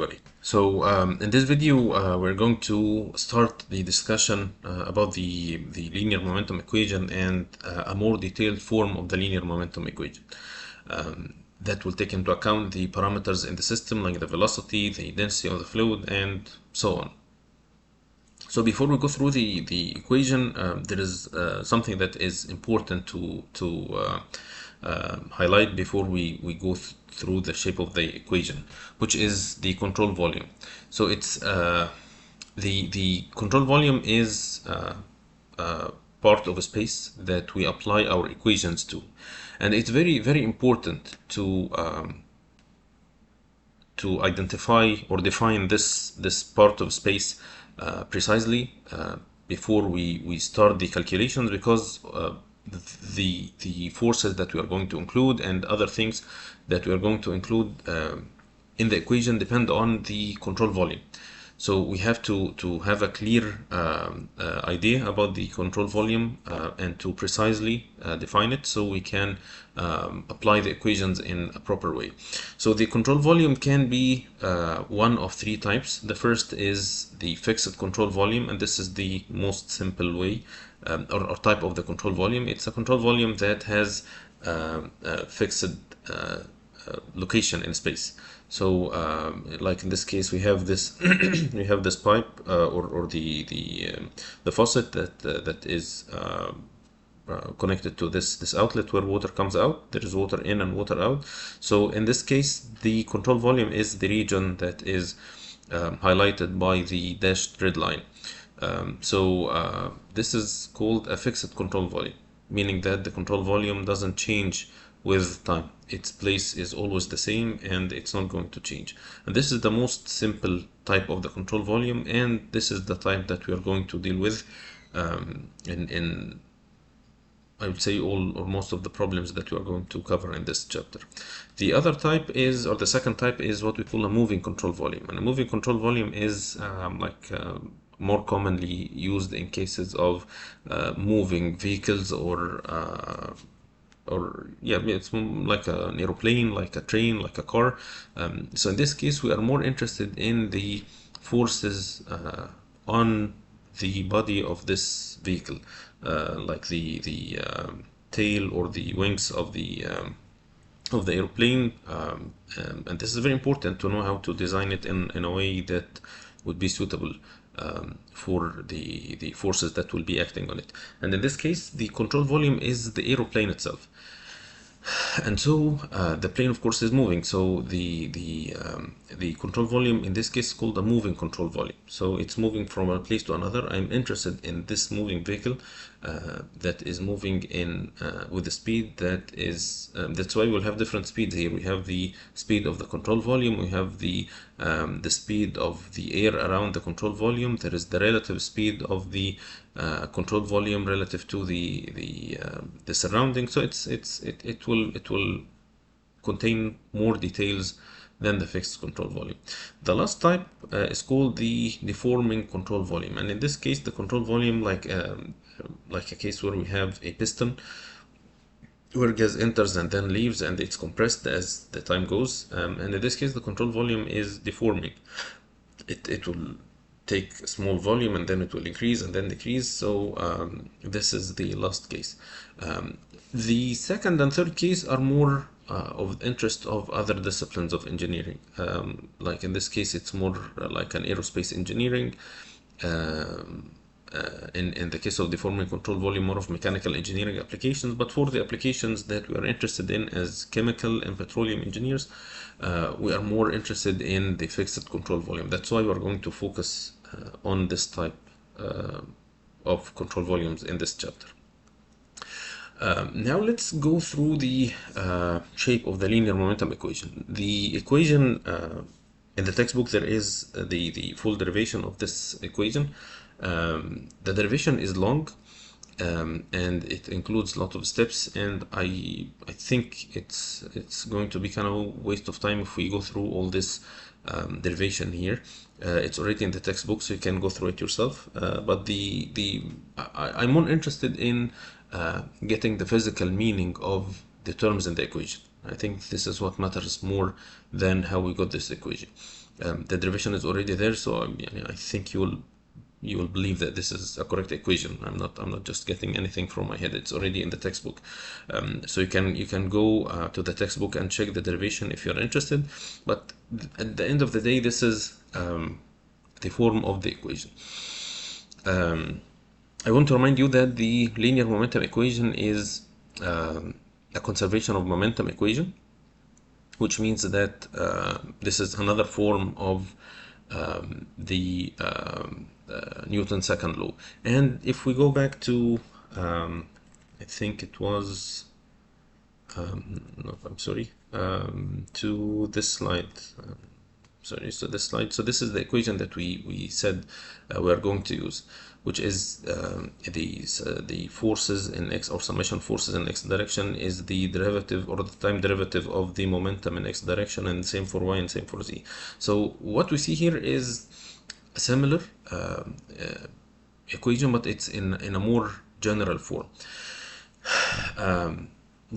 everybody. So in this video, we're going to start the discussion about the linear momentum equation and a more detailed form of the linear momentum equation that will take into account the parameters in the system, like the velocity, the density of the fluid, and so on. So before we go through the equation, there is something that is important to highlight before we go through the shape of the equation, which is the control volume. So it's the control volume is part of a space that we apply our equations to, and it's very important to identify or define this part of space precisely before we start the calculations, because the forces that we are going to include and other things that we are going to include in the equation depend on the control volume. So we have to have a clear idea about the control volume and to precisely define it so we can apply the equations in a proper way. So the control volume can be one of three types. The first is the fixed control volume, and this is the most simple way or type of the control volume. It's a control volume that has fixed location in space. So like in this case, we have this we have this pipe or the faucet that is connected to this outlet where water comes out. There is water in and water out. So in this case, the control volume is the region that is highlighted by the dashed red line. This is called a fixed control volume, meaning that the control volume doesn't change with time. Its place is always the same and it's not going to change. And this is the most simple type of the control volume, and this is the type that we are going to deal with in I would say all or most of the problems that we are going to cover in this chapter. The other type is, or the second type is what we call a moving control volume. And a moving control volume is more commonly used in cases of moving vehicles or yeah, it's like an aeroplane, like a train, like a car. So in this case, we are more interested in the forces on the body of this vehicle, like the tail or the wings of the airplane, and this is very important to know how to design it in a way that would be suitable for the forces that will be acting on it. And in this case, the control volume is the aeroplane itself. And so the plane, of course, is moving. So the control volume in this case is called a moving control volume. So it's moving from one place to another. I'm interested in this moving vehicle that is moving in with the speed that is. That's why we'll have different speeds here. We have the speed of the control volume. We have the speed of the air around the control volume. There is the relative speed of the control volume relative to the surrounding. So it will contain more details than the fixed control volume. The last type is called the deforming control volume, and in this case, the control volume, like a case where we have a piston where gas enters and then leaves, and it's compressed as the time goes. And in this case, the control volume is deforming. It will take a small volume and then it will increase and then decrease. So this is the last case. The second and third case are more of interest of other disciplines of engineering. Like in this case, it's more like an aerospace engineering. In the case of deforming control volume, more of mechanical engineering applications. But for the applications that we are interested in as chemical and petroleum engineers, we are more interested in the fixed control volume. That's why we're going to focus on this type of control volumes in this chapter. Now let's go through the shape of the linear momentum equation. The equation in the textbook, there is the full derivation of this equation. The derivation is long and it includes a lot of steps, and I think it's going to be kind of a waste of time if we go through all this derivation here. It's already in the textbook, so you can go through it yourself. But I'm more interested in getting the physical meaning of the terms in the equation. I think this is what matters more than how we got this equation. The derivation is already there, so I think you will believe that this is a correct equation. I'm not just getting anything from my head. It's already in the textbook. So you can go to the textbook and check the derivation if you're interested. But at the end of the day, this is the form of the equation. I want to remind you that the linear momentum equation is a conservation of momentum equation, which means that this is another form of the Newton's second law. And if we go back to, I think it was, no, I'm sorry, to this slide. Sorry, so this slide. So this is the equation that we said we are going to use, which is the forces in x, or summation forces in x direction, is the derivative or the time derivative of the momentum in x direction, and same for y and same for z. So what we see here is a similar equation, but it's in a more general form.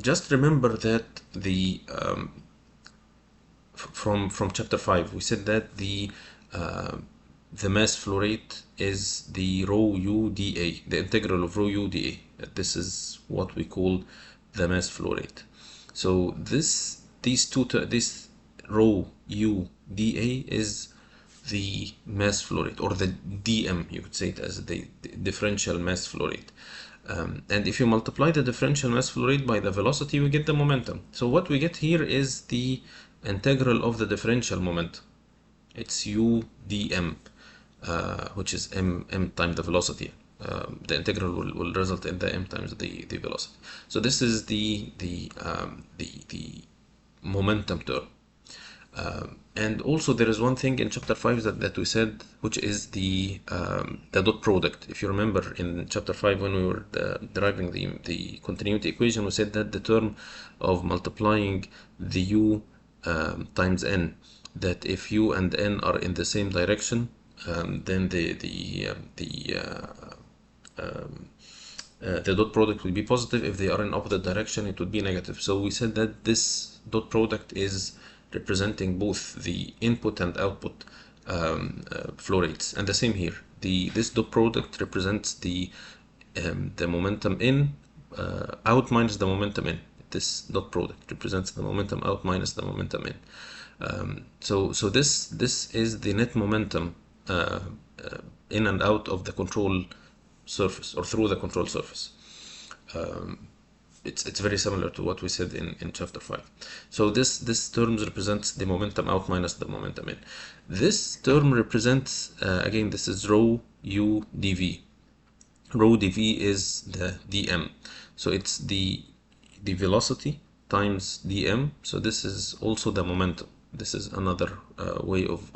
Just remember that the from chapter 5 we said that the mass flow rate is the rho u dA, the integral of rho u dA. This is what we call the mass flow rate. So this rho u dA is the mass flow rate, or the dm, you could say it as the differential mass flow rate. And if you multiply the differential mass flow rate by the velocity, we get the momentum. So what we get here is the integral of the differential momentum. It's u dm, which is m times the velocity. The integral will result in the m times the velocity. So this is the momentum term. And also there is one thing in chapter 5 that we said, which is the dot product. If you remember in chapter 5 when we were deriving the continuity equation, we said that the term of multiplying the u times n, that if u and n are in the same direction, then the dot product will be positive. If they are in opposite direction, it would be negative. So we said that this dot product is representing both the input and output flow rates, and the same here. This dot product represents the momentum in out minus the momentum in. This dot product represents the momentum out minus the momentum in. So this is the net momentum in and out of the control surface, or through the control surface. It's very similar to what we said in chapter 5. So this term represents the momentum out minus the momentum in. This term represents again, this is rho u dv. Rho dv is the dm, so it's the velocity times dm. So this is also the momentum. This is another way of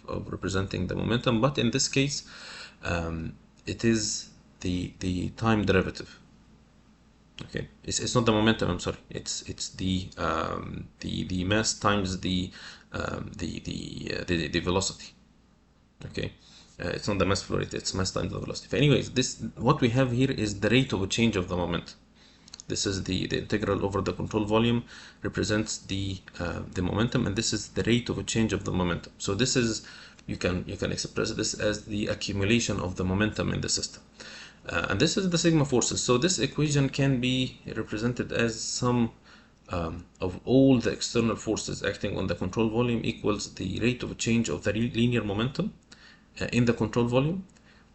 representing the momentum, but in this case it is the time derivative. Okay, it's not the momentum, I'm sorry, it's the mass times the velocity. Okay, it's not the mass flow rate, it's mass times the velocity. But anyways, what we have here is the rate of a change of the moment. This is the integral over the control volume, represents the momentum, and this is the rate of a change of the momentum. So this is, you can express this as the accumulation of the momentum in the system. And this is the sigma forces. So this equation can be represented as sum of all the external forces acting on the control volume equals the rate of change of the linear momentum in the control volume,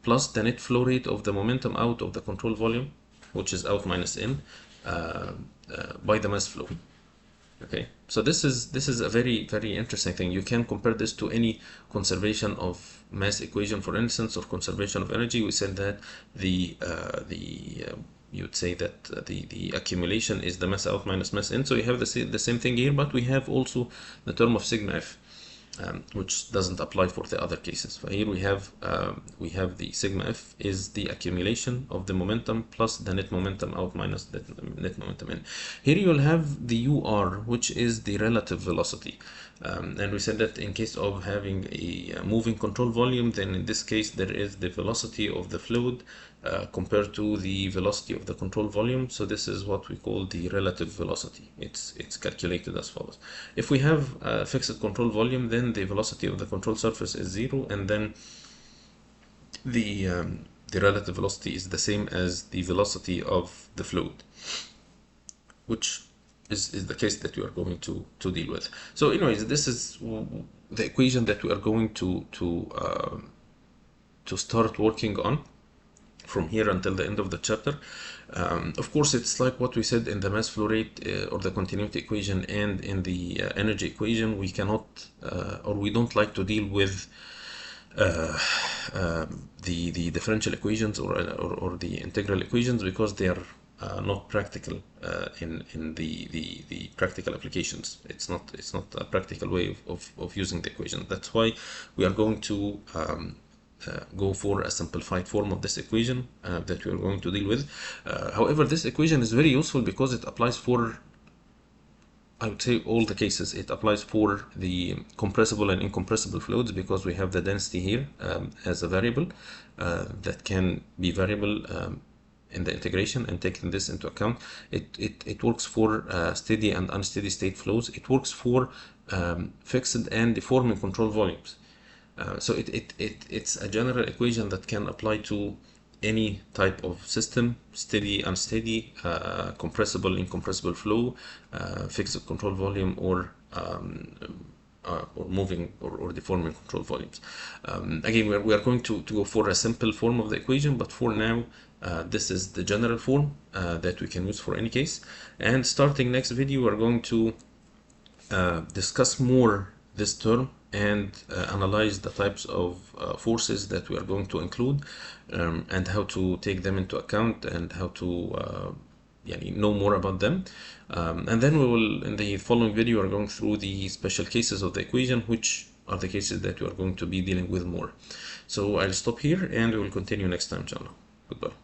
plus the net flow rate of the momentum out of the control volume, which is out minus n, by the mass flow. Okay, so this is a very interesting thing. You can compare this to any conservation of mass equation, for instance, or conservation of energy. We said that you would say that the accumulation is the mass out minus mass in. So you have the same thing here, but we have also the term of sigma f, which doesn't apply for the other cases. So here we have the sigma f is the accumulation of the momentum plus the net momentum out minus the net momentum in. Here you will have the ur, which is the relative velocity, and we said that in case of having a moving control volume, then in this case there is the velocity of the fluid compared to the velocity of the control volume. So this is what we call the relative velocity. It's calculated as follows. If we have a fixed control volume, then the velocity of the control surface is 0, and then the relative velocity is the same as the velocity of the fluid, which is the case that we are going to deal with. So anyways, this is the equation that we are going to start working on from here until the end of the chapter. Of course, it's like what we said in the mass flow rate or the continuity equation and in the energy equation. We cannot or we don't like to deal with the differential equations or the integral equations, because they are not practical in the practical applications. It's not a practical way of using the equation. That's why we are going to go for a simplified form of this equation that we are going to deal with. However, this equation is very useful because it applies for, I would say, all the cases. It applies for the compressible and incompressible fluids, because we have the density here as a variable that can be variable in the integration, and taking this into account. It works for steady and unsteady state flows. It works for fixed and deforming control volumes. So it's a general equation that can apply to any type of system: steady, unsteady, compressible, incompressible flow, fixed control volume, or moving or deforming control volumes. Again, we are going to go for a simple form of the equation, but for now, this is the general form that we can use for any case. And starting next video, we're going to discuss more this term and analyze the types of forces that we are going to include, and how to take them into account, and how to know more about them. And then we will, in the following video, are going through the special cases of the equation, which are the cases that we are going to be dealing with more. So I'll stop here, and we will continue next time, inshallah. Goodbye.